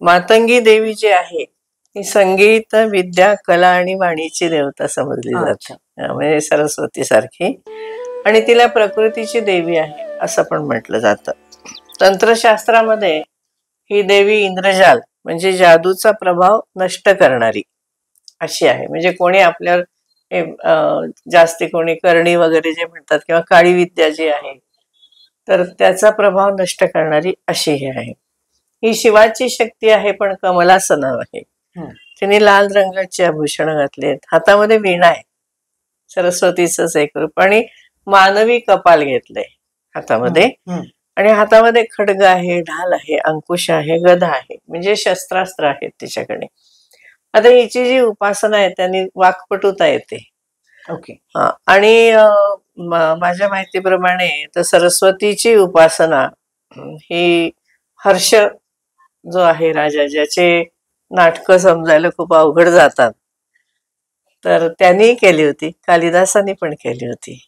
मातंगी देवी जी आहे ती संगीत, विद्या, कला आणि वाणीची देवता समजली जाते. म्हणजे सरस्वती सारखी. आणि तिला प्रकृतीची देवी आहे असं पण म्हटलं जातं. तंत्रशास्त्रामध्ये ही देवी इंद्रजाल म्हणजे जादूचा प्रभाव नष्ट करणारी अशी आहे. म्हणजे कोणी आपल्यावर जास्ती कोणी करणी वगैरे जे म्हणतात किंवा काळी विद्या जी आहे तर त्याचा प्रभाव नष्ट करणारी अशी ही आहे. ही शिवाची शक्ती आहे पण कमलासन आहे. तिने लाल रंगाची आभूषण घातली आहेत. हातामध्ये वीणा आहे, सरस्वतीचंच एक रूप, आणि मानवी कपाल घेतलंय हातामध्ये, आणि हातामध्ये खड्ग आहे, ढाल आहे, अंकुश आहे, गदा आहे, म्हणजे शस्त्रास्त्र आहेत तिच्याकडे. आता हिची जी उपासना आहे त्यांनी वाक्पटुता येते. ओके. आणि माझ्या माहितीप्रमाणे तर सरस्वतीची उपासना ही हर्ष जो आहे राजा, ज्याचे नाटकं समजायला खूप अवघड जातात, तर त्यांनी केली होती, कालिदासांनी पण केली होती.